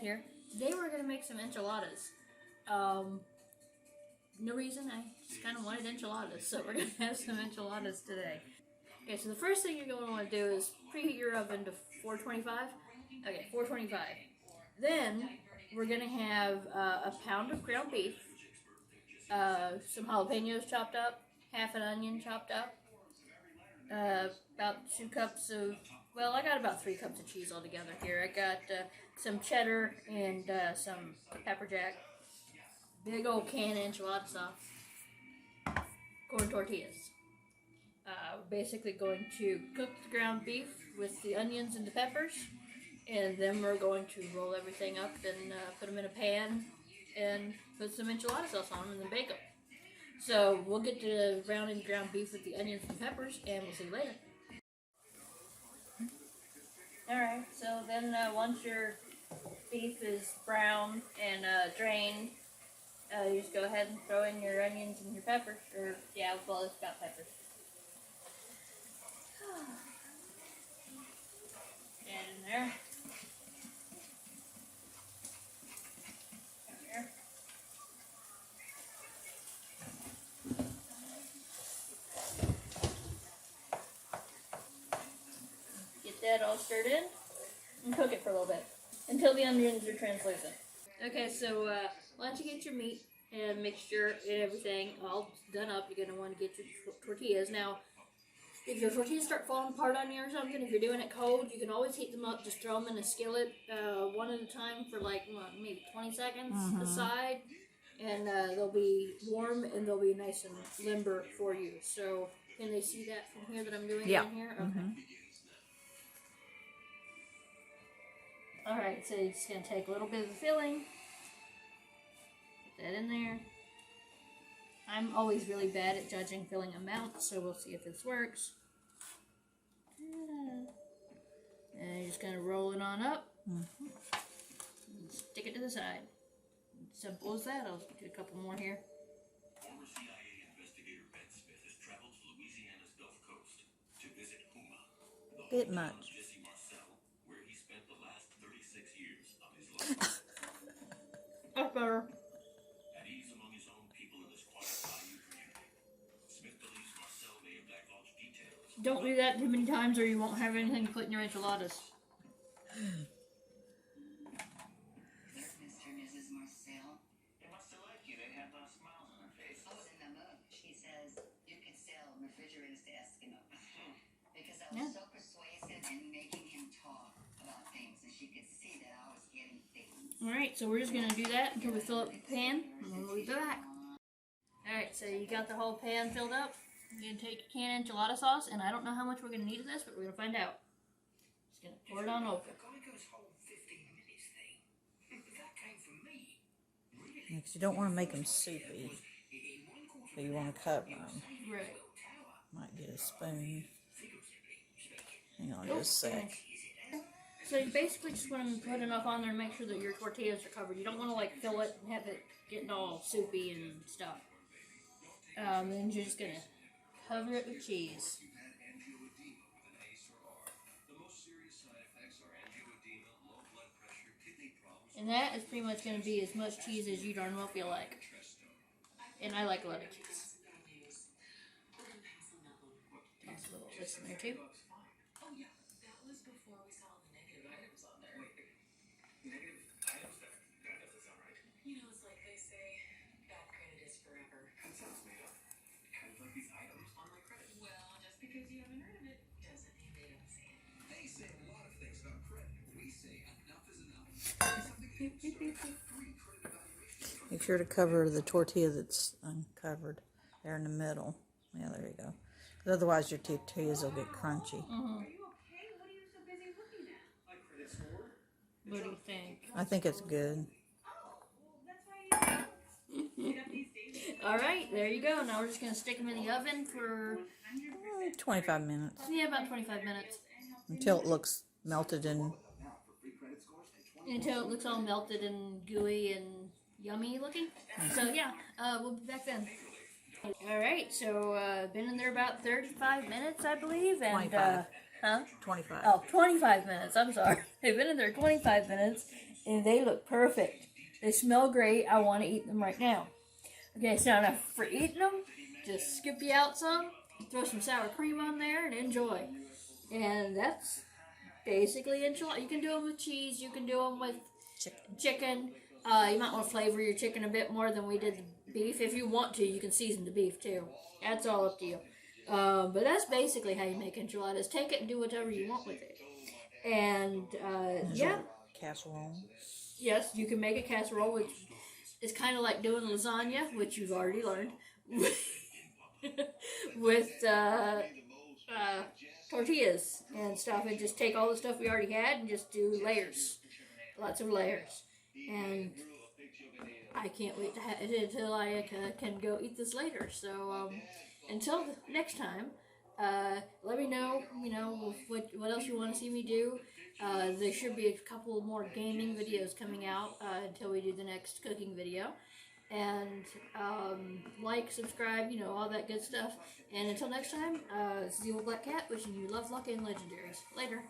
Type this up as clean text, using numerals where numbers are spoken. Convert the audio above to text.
here. Today we're going to make some enchiladas. No reason, I just kind of wanted enchiladas, so we're going to have some enchiladas today. Okay, so the first thing you're going to want to do is preheat your oven to 425. Okay, 425. Then we're going to have a pound of ground beef, some jalapeños chopped up, half an onion chopped up, about 2 cups of, well, I got about 3 cups of cheese altogether here. I got some cheddar and some pepper jack, big old can of enchilada sauce, corn tortillas. Basically going to cook the ground beef with the onions and the peppers, and then we're going to roll everything up and put them in a pan and put some enchilada sauce on them and then bake them. So we'll get to browning ground beef with the onions and peppers, and we'll see you later. Alright, so then once your beef is brown and drained, you just go ahead and throw in your onions and your peppers, or yeah, well, it's got peppers. Add in there. There. Get that all stirred in and cook it for a little bit until the onions are translucent. Okay, so once you get your meat and mixture and everything all done up, you're going to want to get your tortillas. Now, if your tortillas start falling apart on you or something, if you're doing it cold, you can always heat them up. Just throw them in a skillet one at a time for like, maybe 20 seconds aside. And they'll be warm and they'll be nice and limber for you. So, can they see that from here that I'm doing in here? Okay. Alright, so you're just going to take a little bit of the filling. Put that in there. I'm always really bad at judging filling amounts, so we'll see if this works. And you're just going to roll it on up. And stick it to the side. Simple as that. I'll do a couple more here. Former CIA investigator Ben Smith has traveled to Louisiana's Gulf Coast to visit Huma, the hometown of Jesse Marcel, where he spent the last 36 years of his life. That's better. At ease among his own people in this quiet bayou community, Smith believes Marcel may have divulged details. Don't do that too many times or you won't have anything to put in your enchiladas. Mr. and Mrs. Marcel. They must have liked you. They had those smiles on their faces. I was in the mood. She says you can sell refrigerators to Eskimos. Because I was so persuasive in making him talk about things, and she could see that I was getting things. Alright, so we're just going to do that until we fill up the pan, and then we'll be back. Alright, so you got the whole pan filled up. You're going to take your can of enchilada sauce, and I don't know how much we're going to need of this, but we're going to find out. Just going to pour it on over. Because you don't want to make them soupy, but you want to cover them. Right. Might get a spoon. Hang on just a sec. So you basically just want to put enough on there and make sure that your tortillas are covered. You don't want to like fill it and have it getting all soupy and stuff. Then you're just going to cover it with cheese. And that is pretty much going to be as much cheese as you darn well feel like. And I like a lot of cheese. Toss a little of this in there too. Oh yeah, that was before we saw the negative items on there. Negative items? That doesn't sound right. You know, it's like they say, bad credit is forever. That sounds made up. Kind of like these items on my credit. Well, just because you haven't heard of it doesn't mean they don't say it. They say a lot of things about credit. We say enough is enough. Make sure to cover the tortilla that's uncovered there in the middle. Yeah, there you go. Because otherwise your tortillas will get crunchy. What do you think? I think it's good. Alright, there you go. Now we're just going to stick them in the oven for 25 minutes. yeah, about 25 minutes. Until it looks melted in. Until it looks all melted and gooey and yummy looking. So yeah, we'll be back then. Alright, so been in there about 35 minutes, I believe. And 25. Huh? 25. Oh, 25 minutes. I'm sorry. They've been in there 25 minutes, and they look perfect. They smell great. I want to eat them right now. Okay, so now for eating them, just scoop you out some, throw some sour cream on there, and enjoy. And that's basically enchilada. You can do them with cheese. You can do them with chicken. You might want to flavor your chicken a bit more than we did the beef. If you want to, you can season the beef too. That's all up to you. But that's basically how you make enchiladas. Take it and do whatever you want with it. And yeah. Casserole. Yes, you can make a casserole, which is kind of like doing lasagna, which you've already learned, with tortillas and stuff, and just take all the stuff we already had and just do layers, lots of layers. And I can't wait to have it until I can go eat this later. So until next time, let me know, what else you want to see me do. There should be a couple more gaming videos coming out until we do the next cooking video. And like, subscribe, all that good stuff. And until next time, this is the Old Black Cat wishing you love, luck, and legendaries. Later.